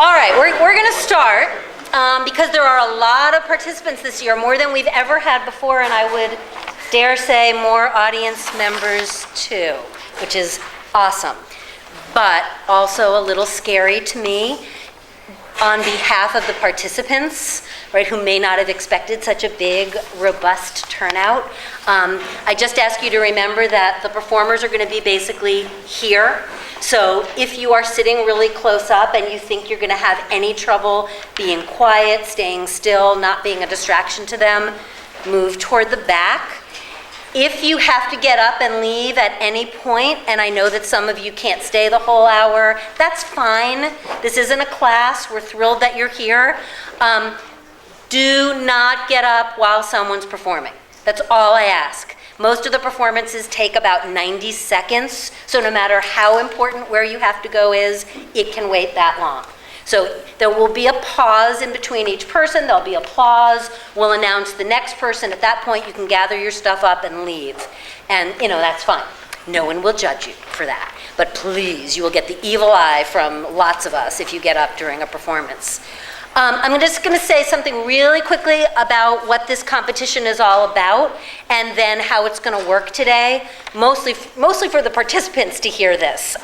All right, we're going to start because there are a lot of participants this year, more than we've ever had before, and I would dare say more audience members too, which is awesome, but also a little scary to me on behalf of the participants, right, who may not have expected such a big, robust turnout. I just ask you to remember that the performers are going to be basically here. So if you are sitting really close up and you think you're going to have any trouble being quiet, staying still, not being a distraction to them, move toward the back. If you have to get up and leave at any point, and I know that some of you can't stay the whole hour, that's fine. This isn't a class. We're thrilled that you're here. Do not get up while someone's performing. That's all I ask. Most of the performances take about 90 seconds, so no matter how important where you have to go is, it can wait that long. So there will be a pause in between each person. There'll be applause. We'll announce the next person. At that point, you can gather your stuff up and leave. And, that's fine. No one will judge you for that. But please, you will get the evil eye from lots of us if you get up during a performance. I'm just going to say something really quickly about what this competition is all about and then how it's going to work today, mostly for the participants to hear this.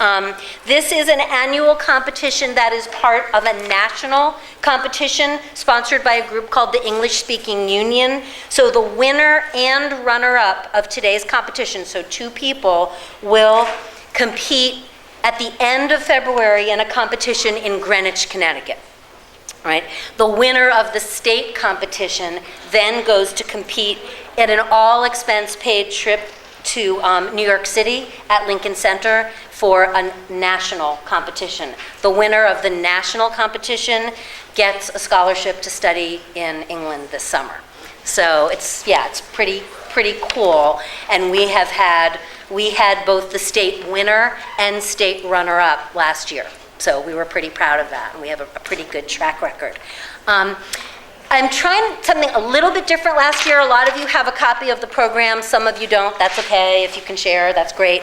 This is an annual competition that is part of a national competition sponsored by a group called the English Speaking Union. So the winner and runner-up of today's competition, so two people, will compete at the end of February in a competition in Greenwich, Connecticut. Right? The winner of the state competition then goes to compete at an all-expense paid trip to New York City at Lincoln Center for a national competition. The winner of the national competition gets a scholarship to study in England this summer. So it's pretty cool. And we had both the state winner and state runner-up last year. So we were pretty proud of that, and we have a pretty good track record. I'm trying something a little bit different last year. A lot of you have a copy of the program. Some of you don't. That's okay. If you can share, that's great.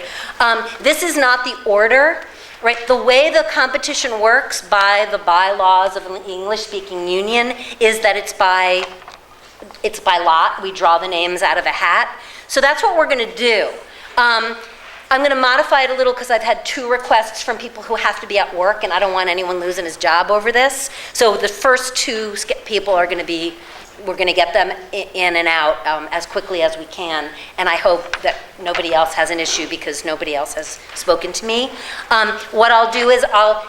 This is not the order, right? The way the competition works by the bylaws of the English-speaking union is that it's by lot. We draw the names out of a hat. So that's what we're going to do. I'm going to modify it a little because I've had 2 requests from people who have to be at work, and I don't want anyone losing his job over this. So the first 2 people are going to be, we're going to get them in and out as quickly as we can, and I hope that nobody else has an issue because nobody else has spoken to me. What I'll do is I'll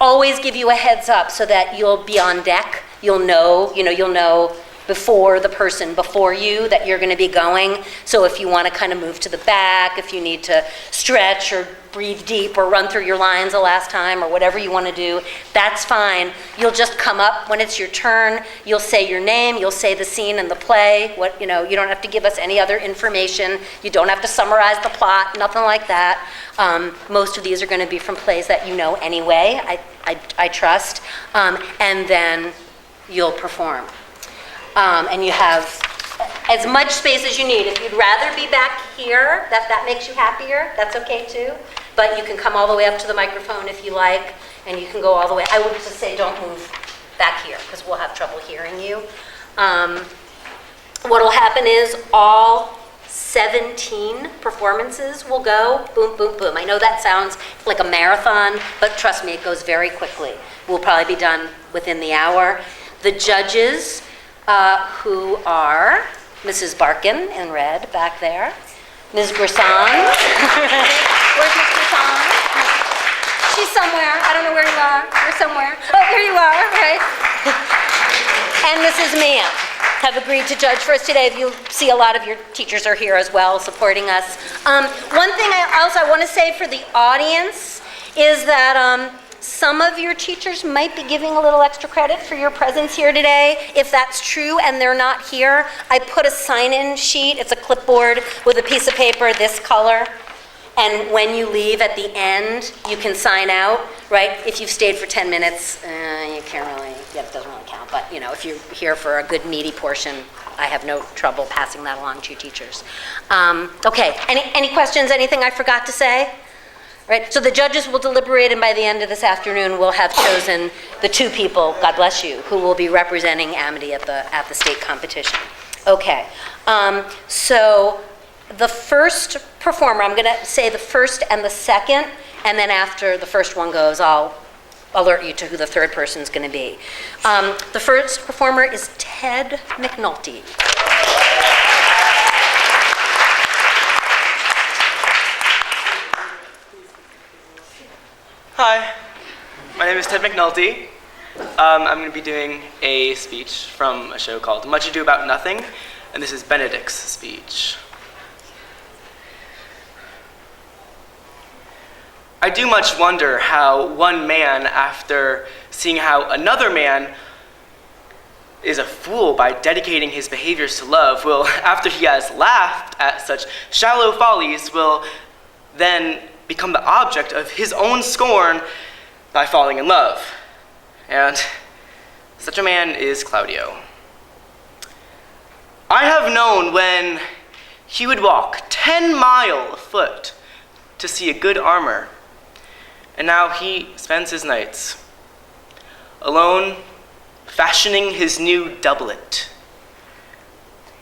always give you a heads up so that you'll be on deck. You'll know before the person before you that you're going to be going. So if you want to kind of move to the back, if you need to stretch or breathe deep or run through your lines the last time or whatever you want to do, that's fine. You'll just come up when it's your turn. You'll say your name. You'll say the scene in the play. You don't have to give us any other information. You don't have to summarize the plot, nothing like that. Most of these are going to be from plays that you know anyway, I trust. And then you'll perform. And you have as much space as you need. If you'd rather be back here, that makes you happier, that's okay too. But you can come all the way up to the microphone if you like, and you can go all the way. I would just say don't move back here because we'll have trouble hearing you. What will happen is all 17 performances will go boom, boom, boom. I know that sounds like a marathon, but trust me, it goes very quickly. We'll probably be done within the hour. The judges, who are Mrs. Barkin in red back there, Ms. Grisson. Where's Ms. Grisson? She's somewhere. I don't know where you are. You're somewhere. Oh, here you are, right? And Mrs. Mann have agreed to judge for us today. You see a lot of your teachers are here as well supporting us. One thing I want to say for the audience is that some of your teachers might be giving a little extra credit for your presence here today. If that's true and they're not here, I put a sign-in sheet. It's a clipboard with a piece of paper this color. And when you leave at the end, you can sign out, right? If you've stayed for 10 minutes, you can't really, it doesn't really count. But, if you're here for a good meaty portion, I have no trouble passing that along to your teachers. Okay, any questions, anything I forgot to say? Right? So the judges will deliberate, and by the end of this afternoon, we'll have chosen the 2 people, God bless you, who will be representing Amity at the state competition. Okay. So the first performer, I'm going to say the first and the second, and then after the first one goes, I'll alert you to who the third person is going to be. The first performer is Ted McNulty. Hi, my name is Ted McNulty. I'm going to be doing a speech from a show called Much Ado About Nothing, and this is Benedict's speech. I do much wonder how one man, after seeing how another man is a fool by dedicating his behaviors to love, will, after he has laughed at such shallow follies, will then become the object of his own scorn by falling in love. And such a man is Claudio. I have known when he would walk 10 miles afoot to see a good armor, and now he spends his nights alone, fashioning his new doublet.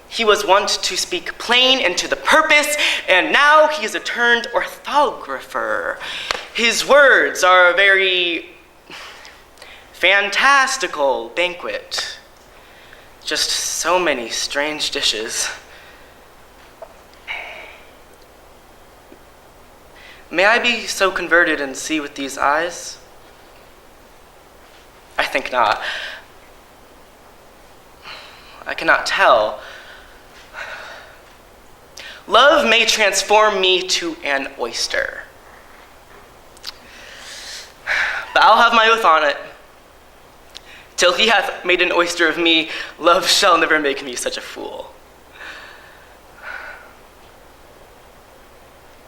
He was wont to speak plain and to the purpose, and now he is a turned orthographer. His words are a very fantastical banquet. Just so many strange dishes. May I be so converted and see with these eyes? I think not. I cannot tell. Love may transform me to an oyster. But I'll have my oath on it. Till he hath made an oyster of me, love shall never make me such a fool.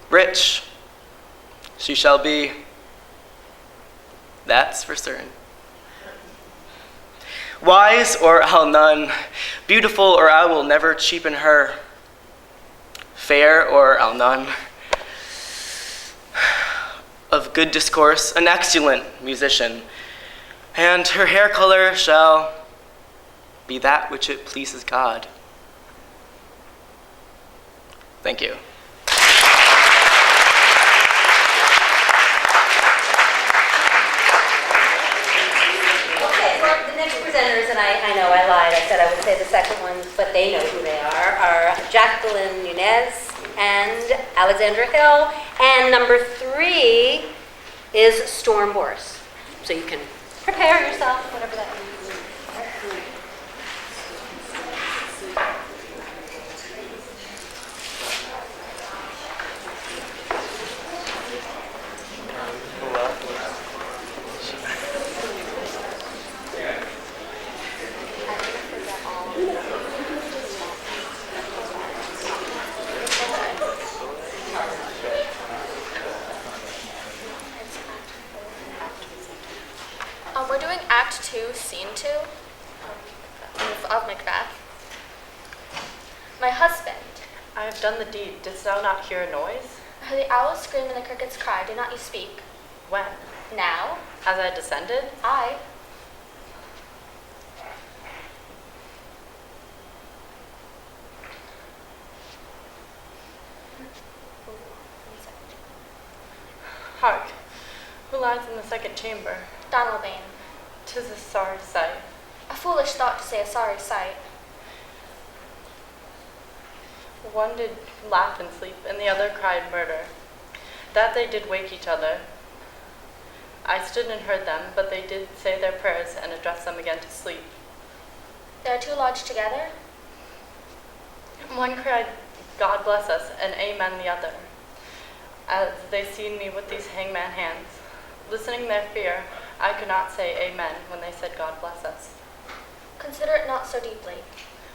Rich she shall be. That's for certain. Wise, or I'll none. Beautiful, or I will never cheapen her. Fair, or I'll none. Of good discourse, an excellent musician. And her hair color shall be that which it pleases God. Thank you. Presenters, and I know I lied, I said I would say the second ones, but they know who they are Jacqueline Nunez and Alexandra Hill, and number 3 is Storm Boris. So you can prepare yourself, whatever that means. We're doing Act 2, Scene 2 of Macbeth. My husband. I have done the deed. Didst thou not hear a noise? I heard the owls scream and the crickets cry. Did not you speak? When? Now? As I descended? I. Hark! Who lies in the second chamber? Donalbain. 'Tis a sorry sight. A foolish thought to say a sorry sight. One did laugh and sleep, and the other cried murder. That they did wake each other. I stood and heard them, but they did say their prayers and address them again to sleep. There are 2 lodged together? One cried, God bless us, and amen the other, as they seen me with these hangman hands. Listening their fear, I could not say amen when they said God bless us. Consider it not so deeply.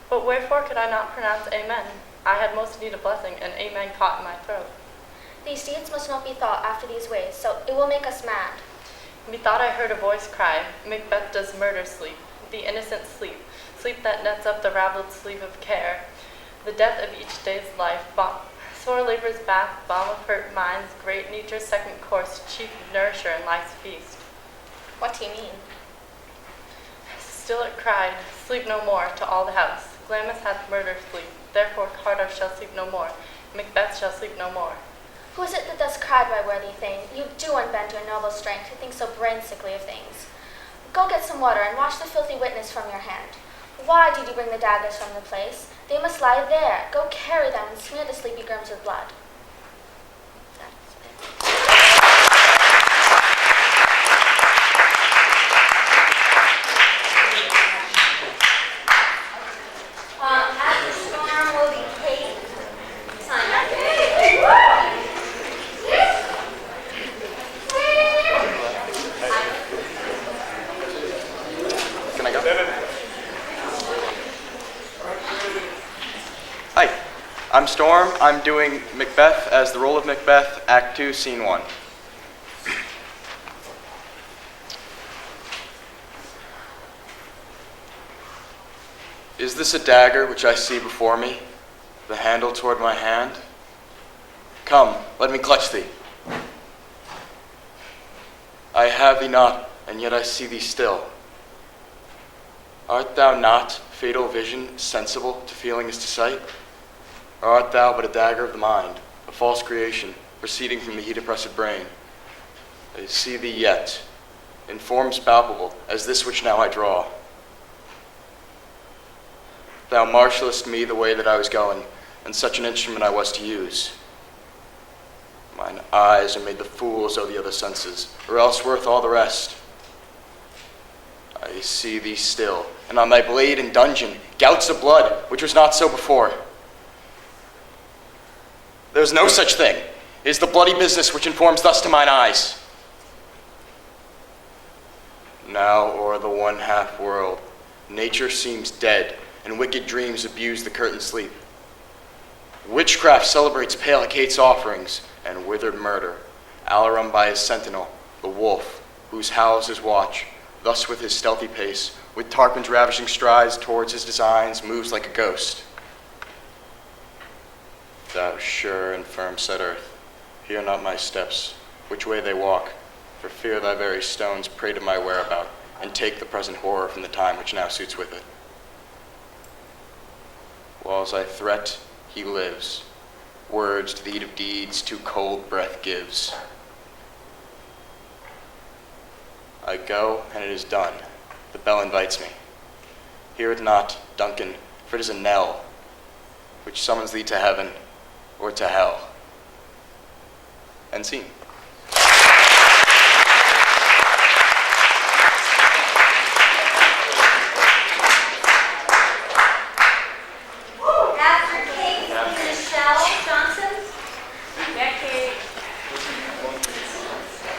But wherefore could I not pronounce amen? I had most need a blessing, and amen caught in my throat. These deeds must not be thought after these ways, so it will make us mad. Methought I heard a voice cry, Macbeth does murder sleep, the innocent sleep, sleep that nets up the raveled sleeve of care. The death of each day's life Sore labor's bath, balm of hurt minds, great nature's second course, chief nourisher in life's feast. What do you mean? Still it cried, sleep no more, to all the house. Glamis hath murdered sleep, therefore Carter shall sleep no more, Macbeth shall sleep no more. Who is it that thus cried, my worthy thing? You do unbend your noble strength, who think so brain-sickly of things. Go get some water, and wash the filthy witness from your hand. Why did you bring the daggers from the place? They must lie there. Go carry them, and smear the sleepy germs with blood. After storm will be Kate Simon. Can I go? Hi, I'm Storm. I'm doing Macbeth as the role of Macbeth, Act 2, Scene 1. Is this a dagger which I see before me, the handle toward my hand? Come, let me clutch thee. I have thee not, and yet I see thee still. Art thou not, fatal vision, sensible to feeling as to sight? Or art thou but a dagger of the mind, a false creation, proceeding from the heat-oppressed brain? I see thee yet, in forms palpable, as this which now I draw. Thou marshalest me the way that I was going, and such an instrument I was to use. Mine eyes are made the fools of the other senses, or else worth all the rest. I see thee still, and on thy blade and dungeon, gouts of blood, which was not so before. There is no such thing. It is the bloody business which informs thus to mine eyes. Now o'er the one-half world, nature seems dead, and wicked dreams abuse the curtained sleep. Witchcraft celebrates pale Hecate's offerings, and withered murder, Alarum by his sentinel, the wolf, whose howls his watch, thus with his stealthy pace, with Tarquin's ravishing strides towards his designs, moves like a ghost. Thou sure and firm set earth, hear not my steps, which way they walk, for fear thy very stones pray to my whereabout, and take the present horror from the time which now suits with it. Whiles I threat, he lives. Words to the heat of deeds too cold breath gives. I go, and it is done. The bell invites me. Hear it not, Duncan, for it is a knell, which summons thee to heaven or to hell. End scene. After Kate, Michelle Johnson.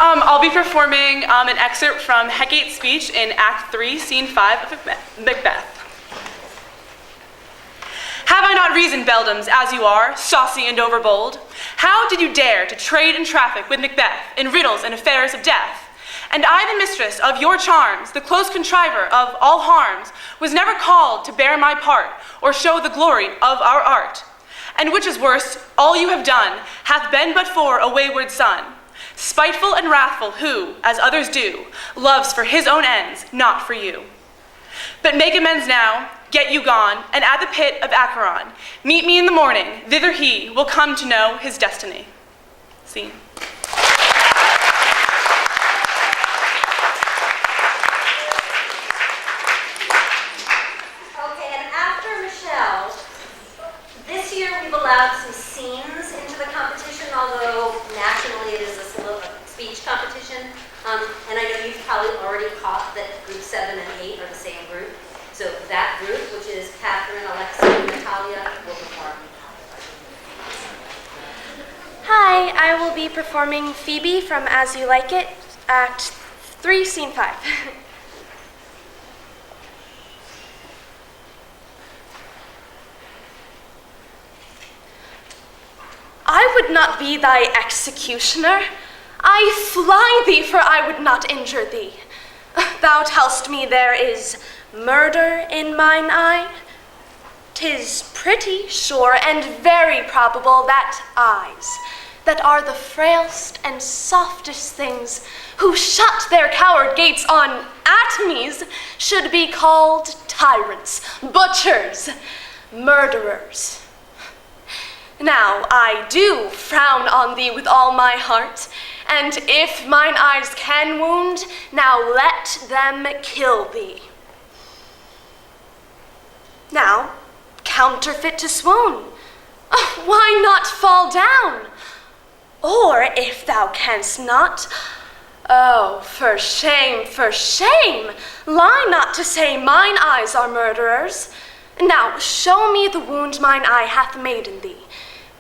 I'll be performing an excerpt from Hecate's speech in Act 3, Scene 5 of Macbeth. Have I not reasoned, beldams, as you are, saucy and overbold? How did you dare to trade and traffic with Macbeth in riddles and affairs of death? And I, the mistress of your charms, the close contriver of all harms, was never called to bear my part or show the glory of our art. And which is worse, all you have done hath been but for a wayward son, spiteful and wrathful, who, as others do, loves for his own ends, not for you. But make amends now, get you gone, and at the pit of Acheron, meet me in the morning, thither he will come to know his destiny. Scene. Okay, and after Michelle, this year we've allowed some scenes into the competition, although nationally it is a speech competition. And I know you've probably already caught that group 7 and 8 are the same group. So that group, which is Catherine, Alexa, and Natalia, will perform. Hi, I will be performing Phoebe from As You Like It, Act 3, Scene 5. I would not be thy executioner. I fly thee, for I would not injure thee. Thou tell'st me there is murder in mine eye. 'tis pretty sure and very probable that eyes, that are the frailest and softest things, who shut their coward gates on atomies, should be called tyrants, butchers, murderers. Now I do frown on thee with all my heart, and if mine eyes can wound, now let them kill thee. Now, counterfeit to swoon, why not fall down? Or if thou canst not, oh, for shame, lie not to say mine eyes are murderers. Now show me the wound mine eye hath made in thee.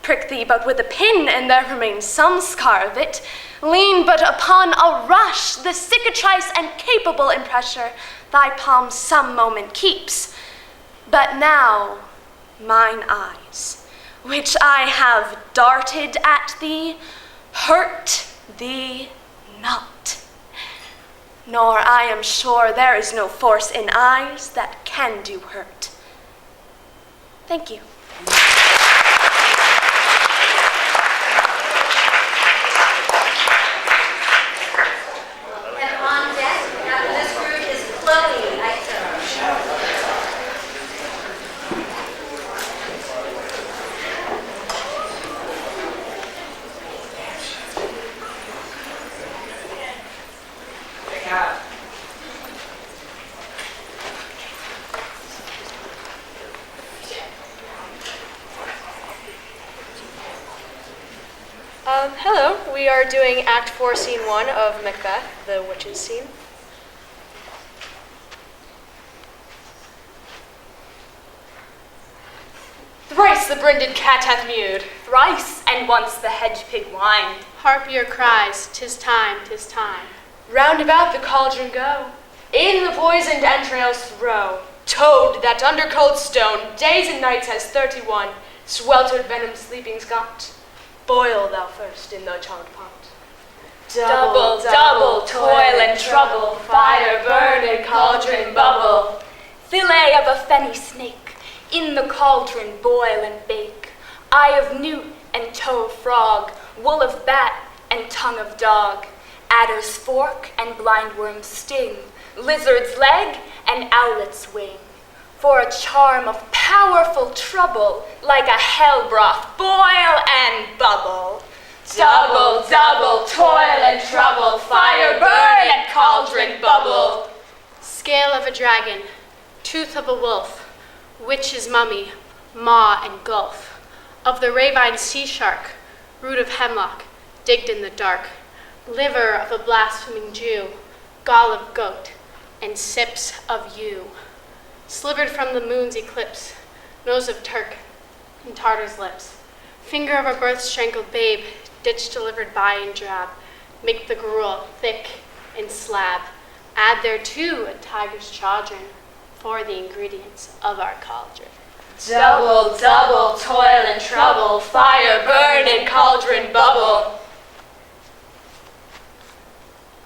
Prick thee but with a pin, and there remains some scar of it. Lean but upon a rush, the cicatrice and capable in pressure thy palm some moment keeps. But now mine eyes, which I have darted at thee, hurt thee not. Nor I am sure there is no force in eyes that can do hurt. Thank you. And on deck after this group is Chloe. Hello, we are doing Act 4, Scene 1 of Macbeth, the witches scene. Thrice the brinded cat hath mewed, thrice and once the hedge pig whined. Harp your cries, 'tis time, 'tis time. Round about the cauldron go, in the poisoned entrails throw. Toad that under cold stone days and nights has 31, sweltered venom sleeping's got. Boil thou first in the charmed pot. Double, double, toil and trouble, fire burn and cauldron bubble. Fillet of a fenny snake, in the cauldron boil and bake. Eye of newt and toe of frog, wool of bat and tongue of dog. Adder's fork and blindworm's sting, lizard's leg and owlet's wing. For a charm of powerful trouble, like a hell broth, boil and bubble. Double, double, toil and trouble, fire burn and cauldron bubble. Scale of a dragon, tooth of a wolf, witch's mummy, maw and gulf. Of the ravine sea shark, root of hemlock, digged in the dark. Liver of a blaspheming Jew, gall of goat, and sips of yew. Slivered from the moon's eclipse, nose of Turk, and Tartar's lips. Finger of a birth-strangled babe, ditch delivered by and drab. Make the gruel thick and slab. Add thereto a tiger's chaudron for the ingredients of our cauldron. Double, double, toil and trouble, fire burn and cauldron bubble.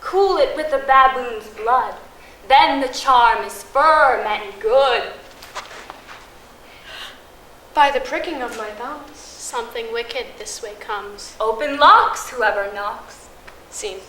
Cool it with the baboon's blood, then the charm is firm and good. By the pricking of my thumbs, something wicked this way comes. Open locks, whoever knocks. Scene.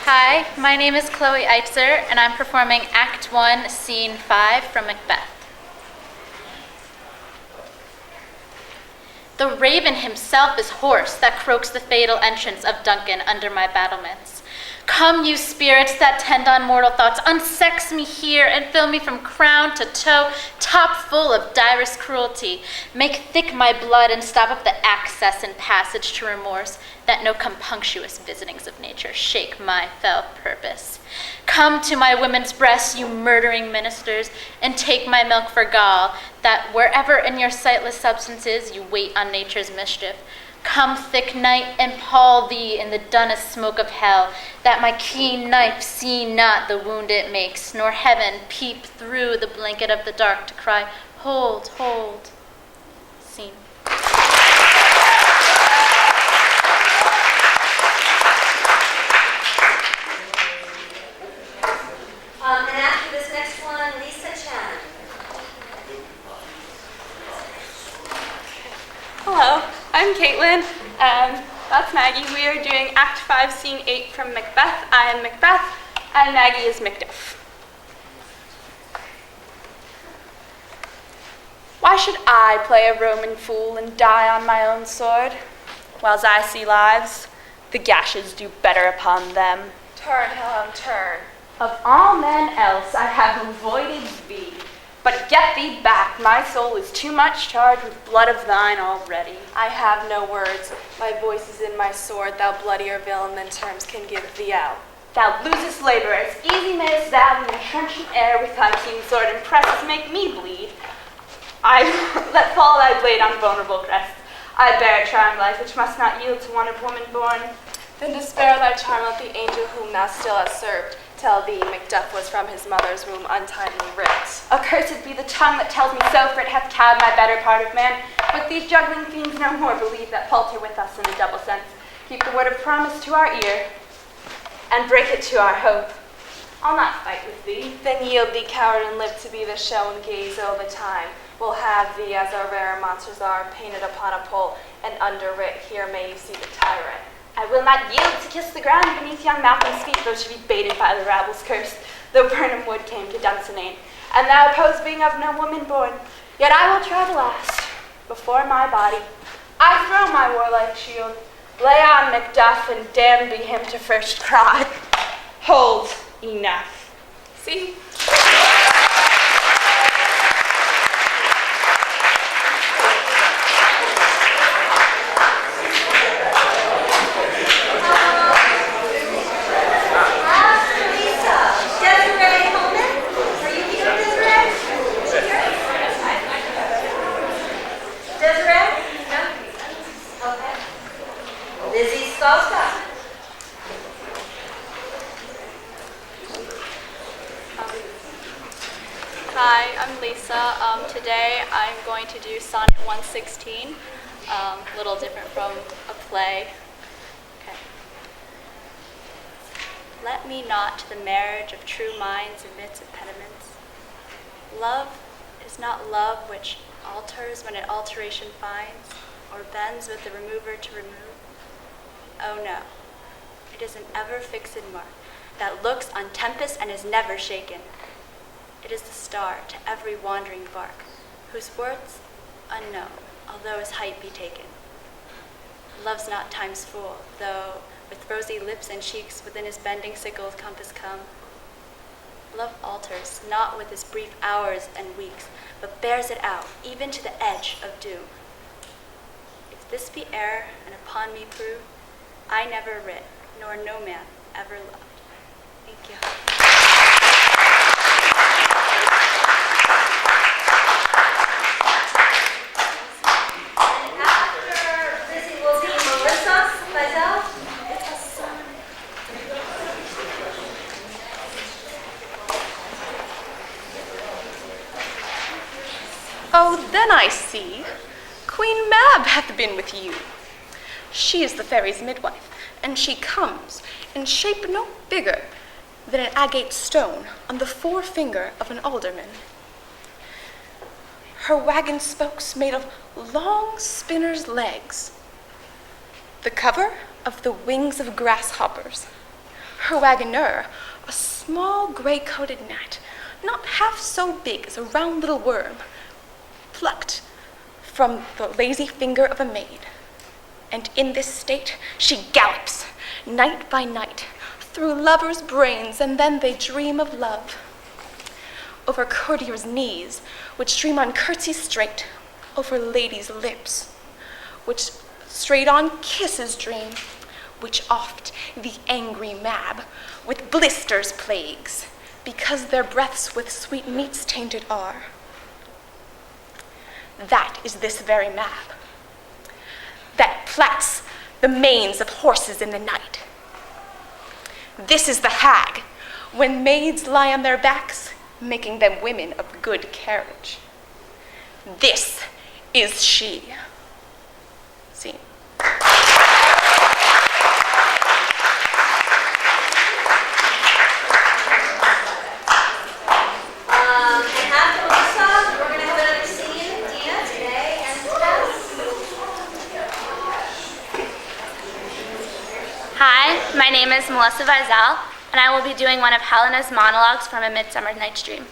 Hi, my name is Chloe Eitzer, and I'm performing Act 1, Scene 5 from Macbeth. The raven himself is hoarse that croaks the fatal entrance of Duncan under my battlements. Come, you spirits that tend on mortal thoughts, unsex me here and fill me from crown to toe, top full of direst cruelty. Make thick my blood and stop up the access and passage to remorse, that no compunctuous visitings of nature shake my fell purpose. Come to my women's breasts, you murdering ministers, and take my milk for gall, that wherever in your sightless substance is, you wait on nature's mischief. Come, thick night, and pall thee in the dunnest smoke of hell, that my keen knife see not the wound it makes, nor heaven peep through the blanket of the dark to cry, hold, hold. Scene. And after this next one, Lisa Chan. Hello, I'm Caitlin, and that's Maggie. We are doing Act 5, Scene 8 from Macbeth. I am Macbeth, and Maggie is Macduff. Why should I play a Roman fool and die on my own sword? Whiles I see lives, the gashes do better upon them. Turn, Helm, turn. Of all men else I have avoided thee. But get thee back, my soul is too much charged with blood of thine already. I have no words. My voice is in my sword. Thou bloodier villain than terms can give thee out. Thou losest labor, as easy mayest thou in the trenchant air with thy keen sword and presses make me bleed. I let fall thy blade on vulnerable crest. I bear a charmed life which must not yield to one of woman born. Then despair thy charm, let the angel whom thou still hast served tell thee Macduff was from his mother's womb untimely ripped. Accursed be the tongue that tells me so, for it hath cowed my better part of man. But these juggling fiends no more believe that falter with us in the double sense. Keep the word of promise to our ear, and break it to our hope. I'll not fight with thee. Then yield thee, coward, and live to be the show and gaze all the time. We'll have thee, as our rare monsters are, painted upon a pole, and underwrit, here may you see the tyrant. I will not yield to kiss the ground beneath young Malcolm's feet, though she be baited by the rabble's curse, though Burnham Wood came to Dunsinane, and thou opposed being of no woman born. Yet I will try the last. Before my body, I throw my warlike shield. Lay on Macduff, and damned be him to first cry. Hold, enough. See? Hi, I'm Lisa. Today I'm going to do Sonnet 116, a little different from a play. Okay. Let me not to the marriage of true minds admits impediments. Love is not love which alters when it alteration finds, or bends with the remover to remove. Oh no, it is an ever fixed mark that looks on tempest and is never shaken. It is the star to every wandering bark, whose worth unknown, although his height be taken. Love's not time's fool, though with rosy lips and cheeks within his bending sickle's compass come. Love alters not with his brief hours and weeks, but bears it out, even to the edge of doom. If this be error, and upon me prove, I never writ, nor no man ever loved. Thank you. Oh, then I see. Queen Mab hath been with you. She is the fairy's midwife, and she comes in shape no bigger than an agate stone on the forefinger of an alderman. Her wagon spokes made of long spinner's legs, the cover of the wings of grasshoppers. Her wagoner, a small gray-coated gnat, not half so big as a round little worm, plucked from the lazy finger of a maid. And in this state she gallops, night by night, through lovers' brains, and then they dream of love. Over courtiers' knees, which dream on curtsies straight, over ladies' lips, which straight on kisses dream, which oft the angry mab with blisters plagues, because their breaths with sweet meats tainted are. That is this very mab, that plats the manes of horses in the night. This is the hag, when maids lie on their backs, making them women of good carriage. This is she. Scene. Hi, my name is Melissa Vizel, and I will be doing one of Helena's monologues from A Midsummer Night's Dream.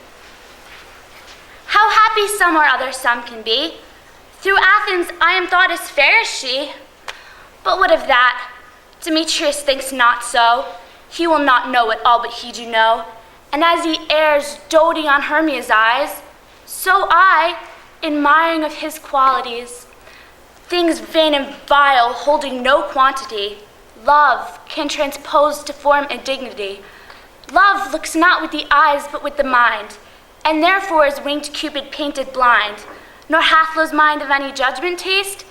How happy some or other some can be. Through Athens I am thought as fair as she. But what of that? Demetrius thinks not so. He will not know it all, but he do know. And as he errs, doting on Hermia's eyes, so I, admiring of his qualities, things vain and vile, holding no quantity, love can transpose to form and dignity. Love looks not with the eyes, but with the mind, and therefore is winged Cupid painted blind, nor hath those mind of any judgment taste,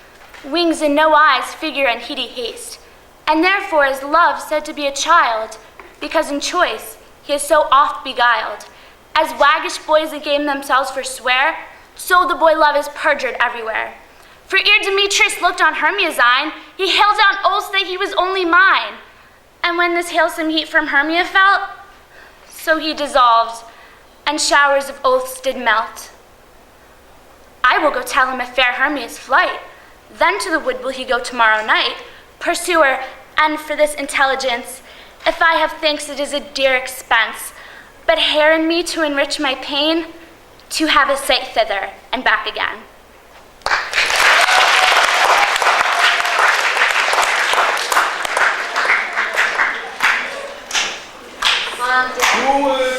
wings and no eyes, figure and heady haste. And therefore is love said to be a child, because in choice he is so oft beguiled. As waggish boys that game themselves forswear, so the boy love is perjured everywhere. For ere Demetrius looked on Hermia's eyne, he hailed down oaths that he was only mine. And when this hailsome heat from Hermia felt, so he dissolved, and showers of oaths did melt. I will go tell him of fair Hermia's flight. Then to the wood will he go tomorrow night. Pursue her, and for this intelligence, if I have thanks, it is a dear expense. But hair in me to enrich my pain, to have a sight thither and back again.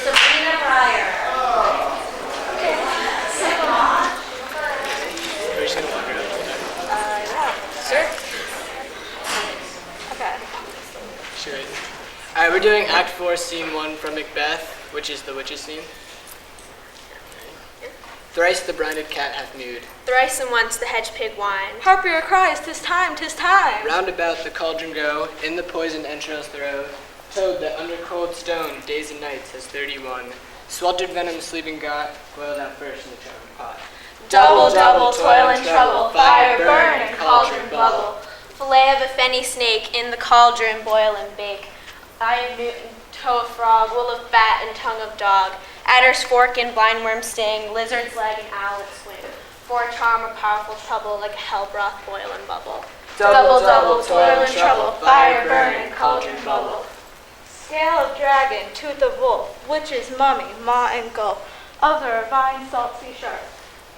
Sabrina Breyer. Sure. All right, we're doing Act 4, Scene 1 from Macbeth, which is the witches' scene. Thrice the brinded cat hath mewed. Thrice and once the hedge pig whined. Harpier cries, 'tis time, 'tis time. Round about the cauldron go, in the poisoned entrails throw. Toad that under cold stone, days and nights has 31. Sweltered venom sleeping got, boiled out first in the charmed pot. Double, double, toil and trouble, fire burn and cauldron bubble. Fillet of a fenny snake, in the cauldron boil and bake. Eye of newt, toe of frog, wool of bat and tongue of dog. Adder's fork and blindworm sting, lizard's leg and owlet swing. For a charm or powerful trouble, like a hell broth boil and bubble. Double, double, toil and trouble, fire burn and cauldron bubble. Scale of dragon, tooth of wolf, witch's mummy, maw and gulf. Other vine, salt, sea shark.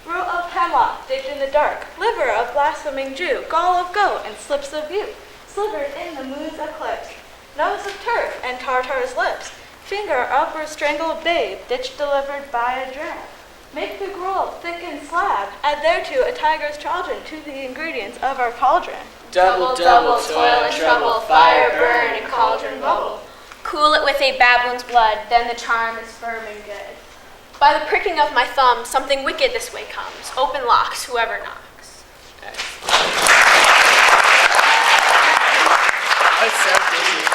Root of hemlock, digged in the dark. Liver of blaspheming Jew, gall of goat, and slips of view. Slivered in the moon's eclipse. Nose of turf and tartar's lips. Finger upward strangled babe, ditch delivered by a drab. Make the gruel thick and slab. Add thereto a tiger's chaldron to the ingredients of our cauldron. Double, double, toil and trouble, fire burn and cauldron bubble. Cool it with a baboon's blood, then the charm is firm and good. By the pricking of my thumb, something wicked this way comes. Open locks, whoever knocks. That's so busy.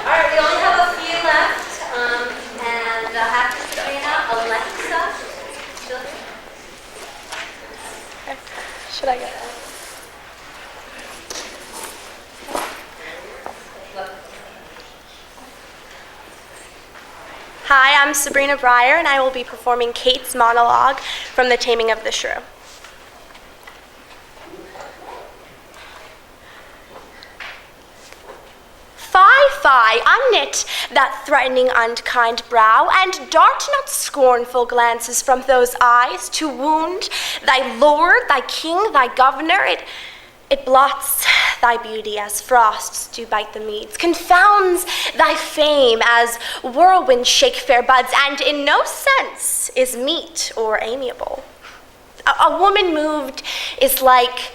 All right, we only have a few left, and after Sabrina, Alexa. Still here? Should I go? Hi, I'm Sabrina Breyer, and I will be performing Kate's monologue from The Taming of the Shrew. fie, unknit that threatening unkind brow, and dart not scornful glances from those eyes to wound thy lord, thy king, thy governor. It blots thy beauty as frosts do bite the meads, confounds thy fame as whirlwinds shake fair buds, and in no sense is meet or amiable. A woman moved is like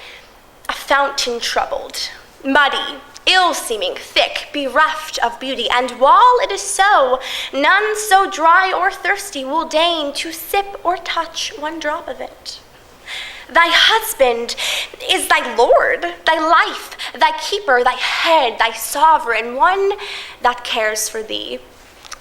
a fountain troubled, muddy, ill-seeming, thick, bereft of beauty, and while it is so, none so dry or thirsty will deign to sip or touch one drop of it. Thy husband is thy lord, thy life, thy keeper, thy head, thy sovereign, one that cares for thee,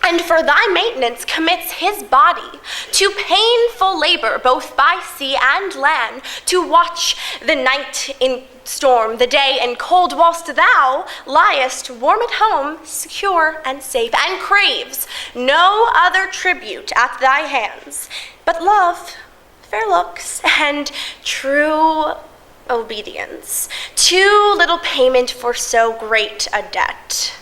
and for thy maintenance commits his body to painful labor both by sea and land, to watch the night in storm, the day in cold, whilst thou liest warm at home, secure and safe, and craves no other tribute at thy hands but love, fair looks, and true obedience. Too little payment for so great a debt.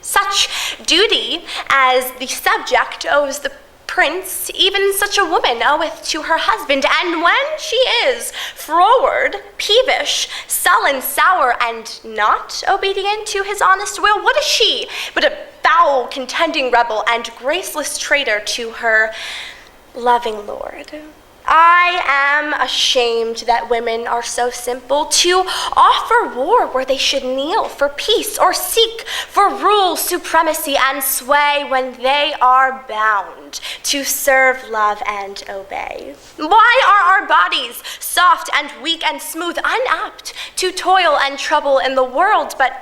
Such duty as the subject owes the prince, even such a woman oweth to her husband, and when she is froward, peevish, sullen, sour, and not obedient to his honest will, what is she but a foul, contending rebel and graceless traitor to her loving lord? I am ashamed that women are so simple to offer war where they should kneel for peace or seek for rule, supremacy, and sway when they are bound to serve, love, and obey. Why are our bodies soft and weak and smooth, unapt to toil and trouble in the world, but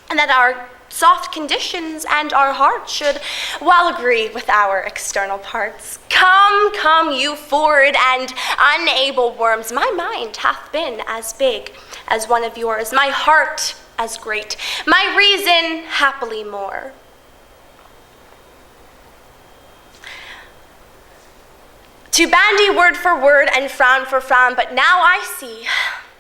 that our soft conditions and our hearts should well agree with our external parts? Come, you forward and unable worms. My mind hath been as big as one of yours, my heart as great, my reason happily more. To bandy word for word and frown for frown, but now I see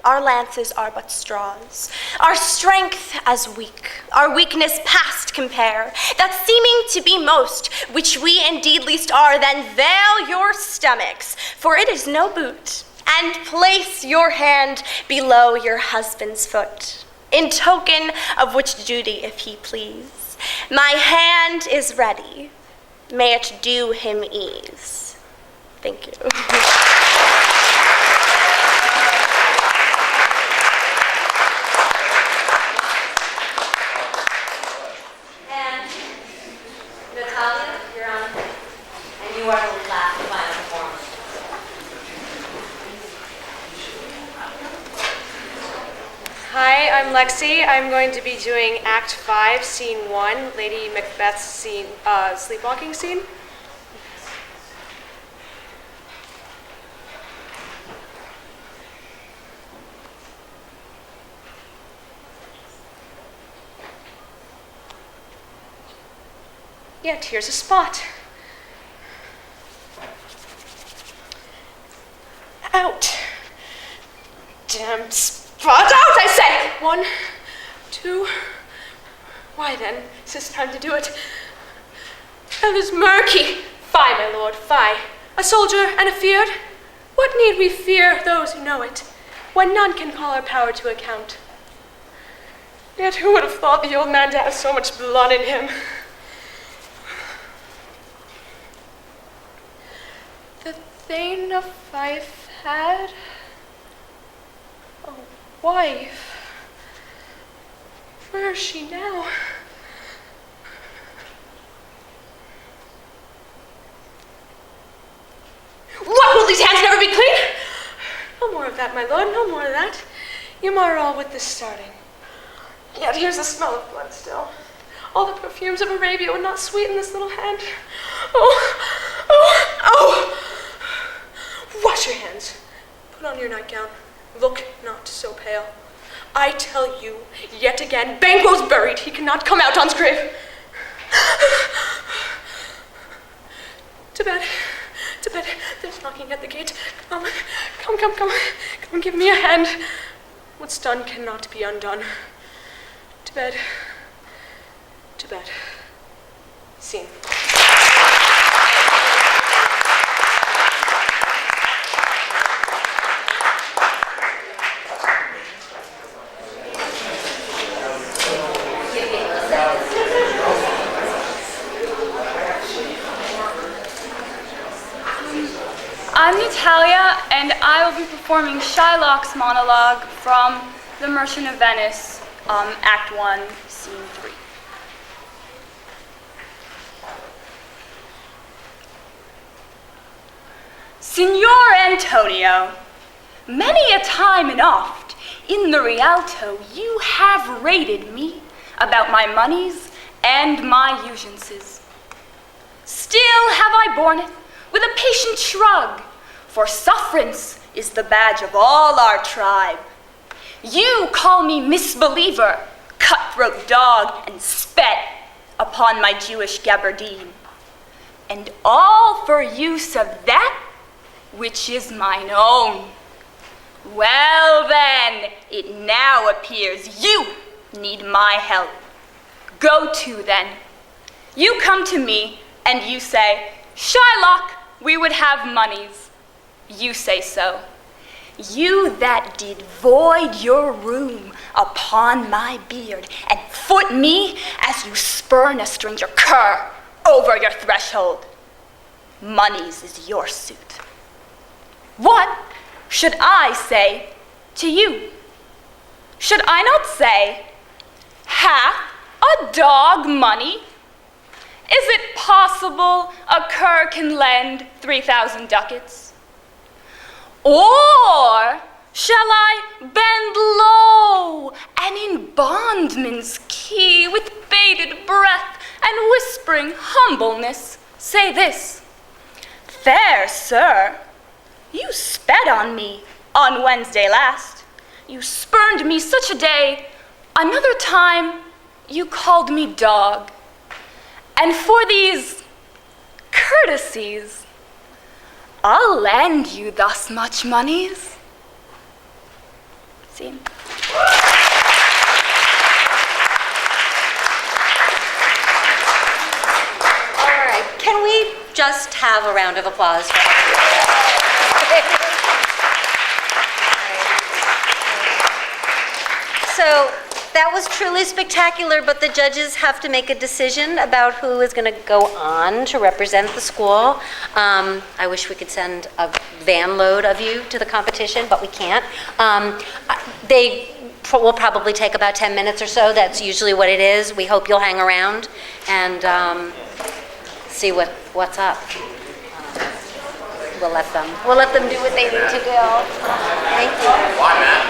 our lances are but straws, our strength as weak, our weakness past compare, that seeming to be most, which we indeed least are, then veil your stomachs, for it is no boot, and place your hand below your husband's foot, in token of which duty, if he please, my hand is ready, may it do him ease. Thank you. Natalia, you're on, and you are the last final performer. Hi, I'm Lexi. I'm going to be doing Act 5, Scene 1, Lady Macbeth's scene, sleepwalking scene. Yet here's a spot. Out. Damn spot out, I say! 1, 2. Why then, 'tis time to do it. Hell is murky. Fie, my lord, fie. A soldier and afeard? What need we fear those who know it, when none can call our power to account? Yet who would have thought the old man to have so much blood in him? The Thane of Fife had a wife. Where is she now? What, will these hands never be clean? No more of that, my lord, no more of that. You mar all with this starting. Yet here's the smell of blood still. All the perfumes of Arabia would not sweeten this little hand. Oh! Wash your hands. Put on your nightgown. Look not so pale. I tell you, yet again, Banquo's buried. He cannot come out on's grave. To bed. To bed. There's knocking at the gate. Come, give me a hand. What's done cannot be undone. To bed. to bed. Scene. I'm Natalia, and I will be performing Shylock's monologue from The Merchant of Venice, Act 1, Scene 3. Signor Antonio, many a time and oft in the Rialto you have rated me about my moneys and my usances. Still have I borne it with a patient shrug, for sufferance is the badge of all our tribe. You call me misbeliever, cutthroat dog, and spet upon my Jewish gabardine, and all for use of that which is mine own. Well then, it now appears you need my help. Go to then. You come to me and you say, Shylock, we would have moneys. You say so. You that did void your room upon my beard and foot me as you spurn a stranger cur over your threshold. Moneys is your suit. What should I say to you? Should I not say, hath a dog money? Is it possible a cur can lend 3,000 ducats? Or shall I bend low and in bondman's key with bated breath and whispering humbleness say this, fair sir, you sped on me on Wednesday last. You spurned me such a day. Another time you called me dog. And for these courtesies, I'll lend you thus much moneys. Scene. All right, can we just have a round of applause for everyone? So that was truly spectacular, but the judges have to make a decision about who is going to go on to represent the school. I wish we could send a van load of you to the competition, but we can't. They will probably take about 10 minutes or so. That's usually what it is. We hope you'll hang around and see what's up. We'll let them do what they need to do. Thank you. Why, Matt?